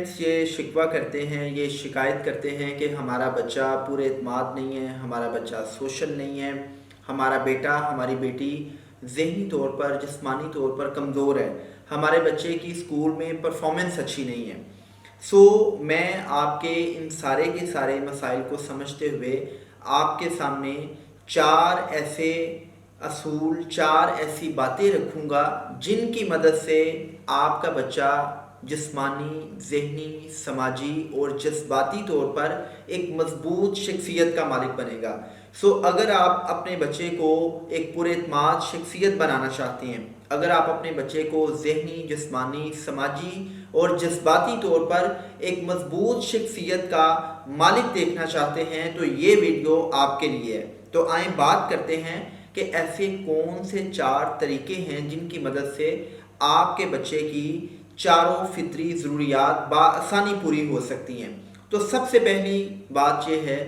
Parents یہ شکوہ کرتے ہیں، یہ شکایت کرتے ہیں کہ ہمارا بچہ پورے اعتماد نہیں ہے، ہمارا بچہ سوشل نہیں ہے، ہمارا بیٹا ہماری بیٹی ذہنی طور پر جسمانی طور پر کمزور ہے، ہمارے بچے کی اسکول میں پرفارمنس اچھی نہیں ہے۔ میں آپ کے ان سارے کے سارے مسائل کو سمجھتے ہوئے آپ کے سامنے 4 ایسے اصول، 4 ایسی باتیں رکھوں گا جن کی مدد سے آپ کا بچہ جسمانی، ذہنی، سماجی اور جذباتی طور پر ایک مضبوط شخصیت کا مالک بنے گا۔ اگر آپ اپنے بچے کو ایک پر اعتماد شخصیت بنانا چاہتے ہیں، اگر آپ اپنے بچے کو ذہنی، جسمانی، سماجی اور جذباتی طور پر ایک مضبوط شخصیت کا مالک دیکھنا چاہتے ہیں تو یہ ویڈیو آپ کے لیے ہے۔ تو آئیں بات کرتے ہیں کہ ایسے کون سے 4 طریقے ہیں جن کی مدد سے آپ کے بچے کی چاروں فطری ضروریات بآسانی پوری ہو سکتی ہیں۔ تو سب سے پہلی بات یہ ہے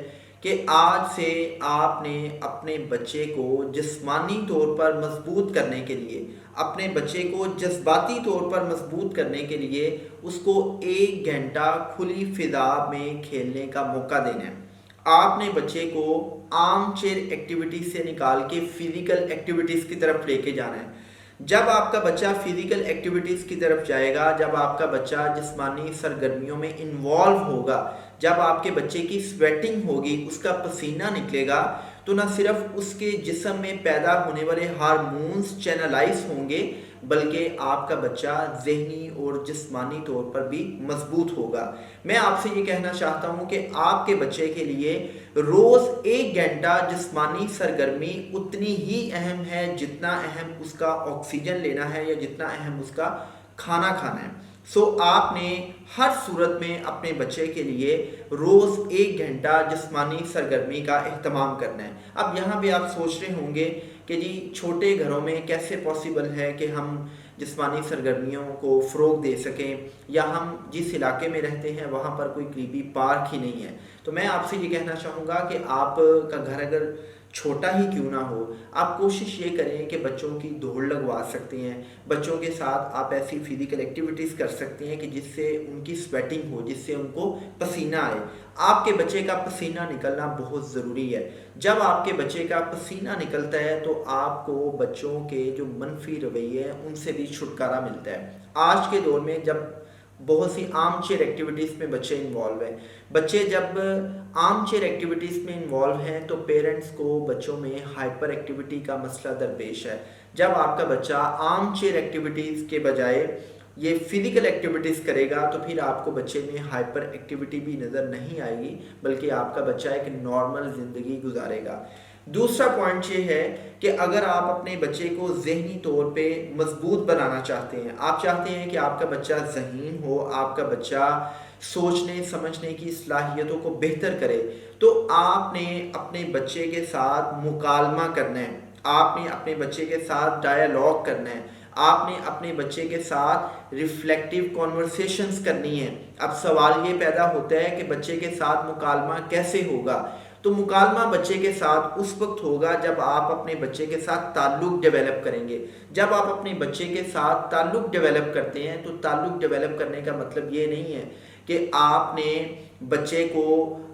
کہ آج سے آپ نے اپنے بچے کو جسمانی طور پر مضبوط کرنے کے لیے، اپنے بچے کو جذباتی طور پر مضبوط کرنے کے لیے اس کو 1 گھنٹہ کھلی فضا میں کھیلنے کا موقع دینا ہے۔ آپ نے بچے کو آرم چیئر ایکٹیویٹیز سے نکال کے فزیکل ایکٹیویٹیز کی طرف لے کے جانا ہے۔ جب آپ کا بچہ فزیکل ایکٹیویٹیز کی طرف جائے گا، جب آپ کا بچہ جسمانی سرگرمیوں میں انوالو ہوگا، جب آپ کے بچے کی سویٹنگ ہوگی، اس کا پسینہ نکلے گا، تو نہ صرف اس کے جسم میں پیدا ہونے والے ہارمونز چینلائز ہوں گے بلکہ آپ کا بچہ ذہنی اور جسمانی طور پر بھی مضبوط ہوگا۔ میں آپ سے یہ کہنا چاہتا ہوں کہ آپ کے بچے کے لیے روز 1 گھنٹہ جسمانی سرگرمی اتنی ہی اہم ہے جتنا اہم اس کا آکسیجن لینا ہے یا جتنا اہم اس کا کھانا کھانا ہے۔ آپ نے ہر صورت میں اپنے بچے کے لیے روز 1 گھنٹہ جسمانی سرگرمی کا اہتمام کرنا ہے۔ اب یہاں بھی آپ سوچ رہے ہوں گے کہ جی چھوٹے گھروں میں کیسے پاسبل ہے کہ ہم جسمانی سرگرمیوں کو فروغ دے سکیں، یا ہم جس علاقے میں رہتے ہیں وہاں پر کوئی قریبی پارک ہی نہیں ہے۔ تو میں آپ سے یہ کہنا چاہوں گا کہ آپ کا گھر اگر چھوٹا ہی کیوں نہ ہو، آپ کوشش یہ کریں کہ بچوں کی دوڑ لگوا سکتے ہیں، بچوں کے ساتھ آپ ایسی فزیکل ایکٹیویٹیز کر سکتے ہیں کہ جس سے ان کی سویٹنگ ہو، جس سے ان کو پسینہ آئے۔ آپ کے بچے کا پسینہ نکلنا بہت ضروری ہے۔ جب آپ کے بچے کا پسینہ نکلتا ہے تو آپ کو بچوں کے جو منفی رویے ہیں ان سے بھی چھٹکارا ملتا ہے۔ آج کے دور میں جب بہت سی آرم چیئر ایکٹیویٹیز میں بچے انوالو ہیں، بچے جب آرم چیئر ایکٹیویٹیز میں انوالو ہیں تو پیرنٹس کو بچوں میں ہائپر ایکٹیویٹی کا مسئلہ درپیش ہے۔ جب آپ کا بچہ آرم چیئر ایکٹیویٹیز کے بجائے یہ فزیکل ایکٹیویٹیز کرے گا تو پھر آپ کو بچے میں ہائپر ایکٹیویٹی بھی نظر نہیں آئے گی، بلکہ آپ کا بچہ ایک نارمل زندگی گزارے گا۔ دوسرا پوائنٹ یہ ہے کہ اگر آپ اپنے بچے کو ذہنی طور پہ مضبوط بنانا چاہتے ہیں، آپ چاہتے ہیں کہ آپ کا بچہ ذہین ہو، آپ کا بچہ سوچنے سمجھنے کی صلاحیتوں کو بہتر کرے، تو آپ نے اپنے بچے کے ساتھ مکالمہ کرنا ہے، آپ نے اپنے بچے کے ساتھ ڈائیلاگ کرنا ہے، آپ نے اپنے بچے کے ساتھ ریفلیکٹیو کانورسیشنز کرنی ہے۔ اب سوال یہ پیدا ہوتا ہے کہ بچے کے ساتھ مکالمہ کیسے ہوگا؟ تو مکالمہ بچے کے ساتھ اس وقت ہوگا جب آپ اپنے بچے کے ساتھ تعلق ڈیولپ کریں گے۔ جب آپ اپنے بچے کے ساتھ تعلق ڈیولپ کرتے ہیں تو تعلق ڈیولپ کرنے کا مطلب یہ نہیں ہے کہ آپ نے بچے کو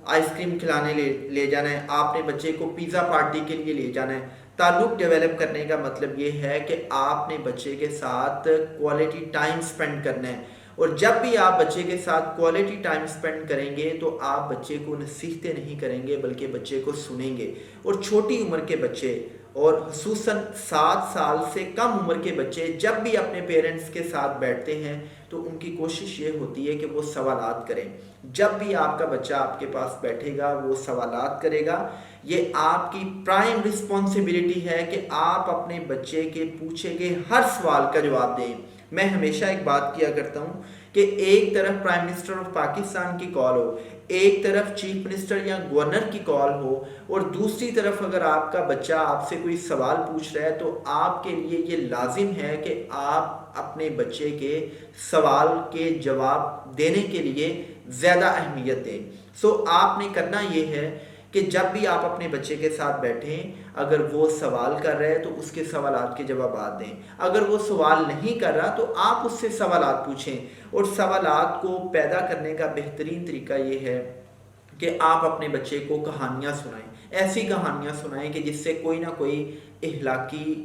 آئس کریم کھلانے لے جانا ہے، آپ نے بچے کو پیزا پارٹی کے لیے لے جانا ہے۔ تعلق ڈیولپ کرنے کا مطلب یہ ہے کہ آپ نے بچے کے ساتھ کوالٹی ٹائم سپینڈ کرنا ہے، اور جب بھی آپ بچے کے ساتھ کوالٹی ٹائم سپینڈ کریں گے تو آپ بچے کو نصیحتیں نہیں کریں گے بلکہ بچے کو سنیں گے۔ اور چھوٹی عمر کے بچے اور خصوصاً 7 سال سے کم عمر کے بچے جب بھی اپنے پیرنٹس کے ساتھ بیٹھتے ہیں تو ان کی کوشش یہ ہوتی ہے کہ وہ سوالات کریں۔ جب بھی آپ کا بچہ آپ کے پاس بیٹھے گا وہ سوالات کرے گا۔ یہ آپ کی پرائم رسپانسبلٹی ہے کہ آپ اپنے بچے کے پوچھے گئے ہر سوال کا جواب دیں۔ میں ہمیشہ ایک بات کیا کرتا ہوں کہ ایک طرف پرائم منسٹر آف پاکستان کی کال ہو، ایک طرف چیف منسٹر یا گورنر کی کال ہو، اور دوسری طرف اگر آپ کا بچہ آپ سے کوئی سوال پوچھ رہا ہے تو آپ کے لیے یہ لازم ہے کہ آپ اپنے بچے کے سوال کے جواب دینے کے لیے زیادہ اہمیت دیں۔ آپ نے کرنا یہ ہے کہ جب بھی آپ اپنے بچے کے ساتھ بیٹھیں، اگر وہ سوال کر رہے ہیں تو اس کے سوالات کے جوابات دیں، اگر وہ سوال نہیں کر رہا تو آپ اس سے سوالات پوچھیں۔ اور سوالات کو پیدا کرنے کا بہترین طریقہ یہ ہے کہ آپ اپنے بچے کو کہانیاں سنائیں، ایسی کہانیاں سنائیں کہ جس سے کوئی نہ کوئی اخلاقی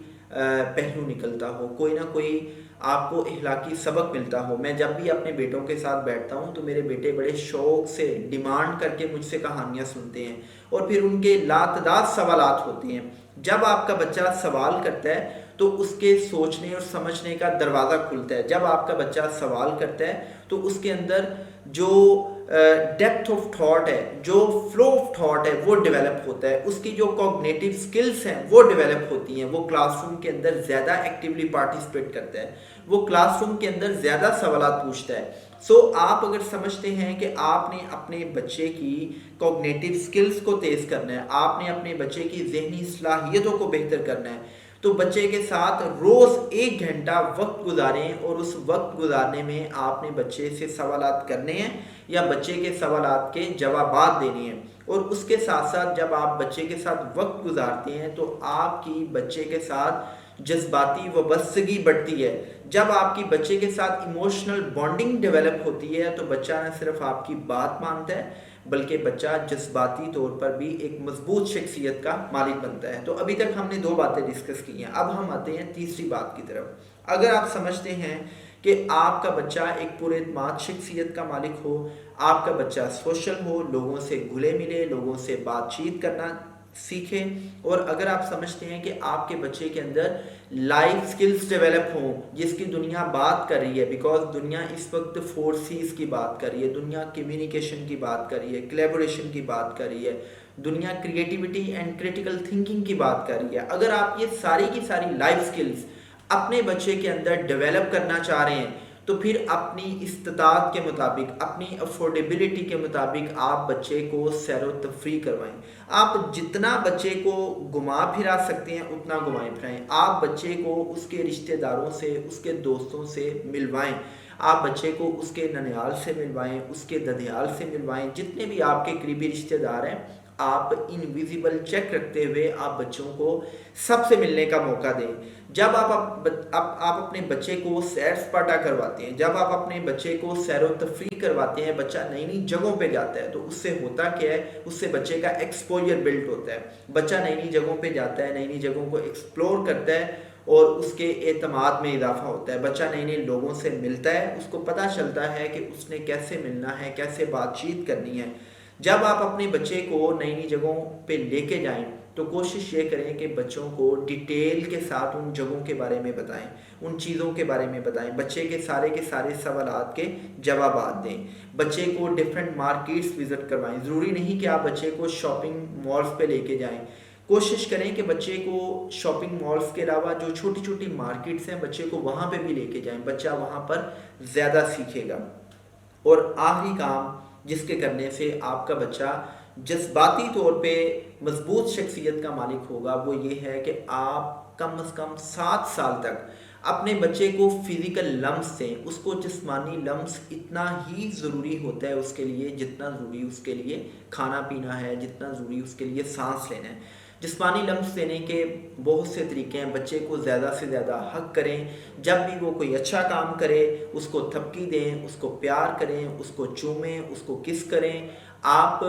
پہلو نکلتا ہو، کوئی نہ کوئی آپ کو اخلاقی سبق ملتا ہو۔ میں جب بھی اپنے بیٹوں کے ساتھ بیٹھتا ہوں تو میرے بیٹے بڑے شوق سے ڈیمانڈ کر کے مجھ سے کہانیاں سنتے ہیں، اور پھر ان کے لاتعداد سوالات ہوتے ہیں۔ جب آپ کا بچہ سوال کرتا ہے تو اس کے سوچنے اور سمجھنے کا دروازہ کھلتا ہے۔ جب آپ کا بچہ سوال کرتا ہے تو اس کے اندر جو ڈیپتھ آف تھاٹ ہے، جو فلو آف تھاٹ ہے، وہ ڈیولپ ہوتا ہے، اس کی جو کوگنیٹو سکلز ہیں وہ ڈیولپ ہوتی ہیں، وہ کلاس روم کے اندر زیادہ ایکٹیولی پارٹیسپیٹ کرتا ہے، وہ کلاس روم کے اندر زیادہ سوالات پوچھتا ہے۔ آپ اگر سمجھتے ہیں کہ آپ نے اپنے بچے کی کوگنیٹو سکلز کو تیز کرنا ہے، آپ نے اپنے بچے کی ذہنی صلاحیتوں کو بہتر کرنا ہے، تو بچے کے ساتھ روز 1 گھنٹہ وقت گزاریں، اور اس وقت گزارنے میں آپ نے بچے سے سوالات کرنے ہیں یا بچے کے سوالات کے جوابات دینے ہیں۔ اور اس کے ساتھ ساتھ جب آپ بچے کے ساتھ وقت گزارتے ہیں تو آپ کی بچے کے ساتھ جذباتی وابستگی بڑھتی ہے۔ جب آپ کی بچے کے ساتھ ایموشنل بانڈنگ ڈیولپ ہوتی ہے تو بچہ نہ صرف آپ کی بات مانتا ہے بلکہ بچہ جذباتی طور پر بھی ایک مضبوط شخصیت کا مالک بنتا ہے۔ تو ابھی تک ہم نے 2 باتیں ڈسکس کی ہیں، اب ہم آتے ہیں تیسری بات کی طرف۔ اگر آپ سمجھتے ہیں کہ آپ کا بچہ ایک پر اعتماد شخصیت کا مالک ہو، آپ کا بچہ سوشل ہو، لوگوں سے گھلے ملے، لوگوں سے بات چیت کرنا سیکھیں، اور اگر آپ سمجھتے ہیں کہ آپ کے بچے کے اندر لائف سکلز ڈیولپ ہوں، جس کی دنیا بات کر رہی ہے، بیکاز دنیا اس وقت 4 C's کی بات کر رہی ہے، دنیا کمیونیکیشن کی بات کر رہی ہے، کلیبوریشن کی بات کر رہی ہے، دنیا کریٹیوٹی اینڈ کریٹیکل تھنکنگ کی بات کر رہی ہے۔ اگر آپ یہ ساری کی ساری لائف سکلز اپنے بچے کے اندر ڈیولپ کرنا چاہ رہے ہیں تو پھر اپنی استطاعت کے مطابق، اپنی افورڈیبلٹی کے مطابق آپ بچے کو سیر و تفریح کروائیں۔ آپ جتنا بچے کو گھما پھرا سکتے ہیں اتنا گھمائیں پھرائیں۔ آپ بچے کو اس کے رشتہ داروں سے، اس کے دوستوں سے ملوائیں، آپ بچے کو اس کے ننیال سے ملوائیں، اس کے ددیال سے ملوائیں، جتنے بھی آپ کے قریبی رشتہ دار ہیں آپ انویزیبل چیک رکھتے ہوئے آپ بچوں کو سب سے ملنے کا موقع دیں۔ جب آپ اپنے بچے کو سیر سپاٹا کرواتے ہیں، جب آپ اپنے بچے کو سیر و تفریح کرواتے ہیں، بچہ نئی نئی جگہوں پہ جاتا ہے تو اس سے ہوتا کیا ہے، اس سے بچے کا ایکسپوجر بلڈ ہوتا ہے، بچہ نئی نئی جگہوں پہ جاتا ہے، نئی نئی جگہوں کو ایکسپلور کرتا ہے اور اس کے اعتماد میں اضافہ ہوتا ہے، بچہ نئے نئے لوگوں سے ملتا ہے، اس کو پتہ چلتا ہے کہ اس نے کیسے ملنا ہے، کیسے بات چیت کرنی ہے۔ جب آپ اپنے بچے کو نئی نئی جگہوں پہ لے کے جائیں تو کوشش یہ کریں کہ بچوں کو ڈیٹیل کے ساتھ ان جگہوں کے بارے میں بتائیں، ان چیزوں کے بارے میں بتائیں، بچے کے سارے سوالات کے جوابات دیں، بچے کو ڈیفرنٹ مارکیٹس وزٹ کروائیں۔ ضروری نہیں کہ آپ بچے کو شاپنگ مالز پہ لے کے جائیں، کوشش کریں کہ بچے کو شاپنگ مالز کے علاوہ جو چھوٹی چھوٹی مارکیٹس ہیں بچے کو وہاں پہ بھی لے کے جائیں، بچہ وہاں پر زیادہ سیکھے گا۔ اور آخری کام جس کے کرنے سے آپ کا بچہ جذباتی طور پہ مضبوط شخصیت کا مالک ہوگا وہ یہ ہے کہ آپ کم از کم 7 سال تک اپنے بچے کو فزیکل لمس دیں۔ اس کو جسمانی لمس اتنا ہی ضروری ہوتا ہے اس کے لیے جتنا ضروری اس کے لیے کھانا پینا ہے، جتنا ضروری اس کے لیے سانس لینا ہے۔ جسمانی لمس دینے کے بہت سے طریقے ہیں، بچے کو زیادہ سے زیادہ حق کریں، جب بھی وہ کوئی اچھا کام کرے اس کو تھپکی دیں، اس کو پیار کریں، اس کو چومیں، اس کو کس کریں، آپ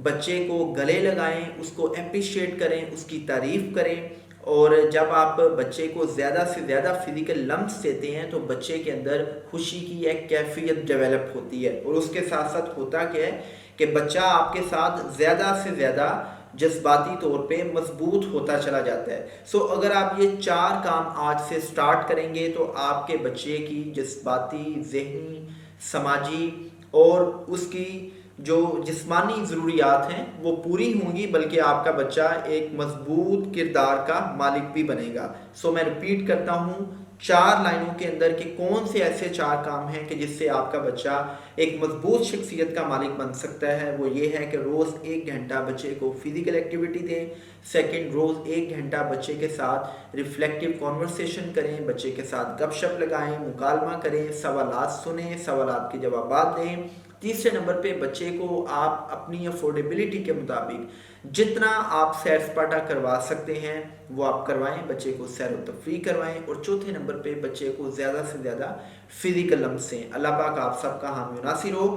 بچے کو گلے لگائیں، اس کو اپریشیٹ کریں، اس کی تعریف کریں۔ اور جب آپ بچے کو زیادہ سے زیادہ فزیکل لمس دیتے ہیں تو بچے کے اندر خوشی کی ایک کیفیت ڈیولپ ہوتی ہے، اور اس کے ساتھ ساتھ ہوتا کیا ہے کہ بچہ آپ کے ساتھ زیادہ سے زیادہ جذباتی طور پہ مضبوط ہوتا چلا جاتا ہے۔ اگر آپ یہ 4 کام آج سے سٹارٹ کریں گے تو آپ کے بچے کی جذباتی، ذہنی، سماجی اور اس کی جو جسمانی ضروریات ہیں وہ پوری ہوں گی، بلکہ آپ کا بچہ ایک مضبوط کردار کا مالک بھی بنے گا۔ میں ریپیٹ کرتا ہوں 4 لائنوں کے اندر کہ کون سے ایسے 4 کام ہیں کہ جس سے آپ کا بچہ ایک مضبوط شخصیت کا مالک بن سکتا ہے۔ وہ یہ ہے کہ روز 1 گھنٹہ بچے کو فزیکل ایکٹیویٹی دیں، سیکنڈ روز 1 گھنٹہ بچے کے ساتھ ریفلیکٹیو کانورسیشن کریں، بچے کے ساتھ گپ شپ لگائیں، مکالمہ کریں، سوالات سنیں، سوالات کے جوابات دیں۔ تیسرے نمبر پہ بچے کو آپ اپنی افورڈیبلٹی کے مطابق جتنا آپ سیر سپاٹا کروا سکتے ہیں وہ آپ کروائیں، بچے کو سیر و تفریح کروائیں، اور چوتھے نمبر پہ بچے کو زیادہ سے زیادہ فزیکل لمس سے اللہ پاک آپ سب کا حامی و ناصر ہو۔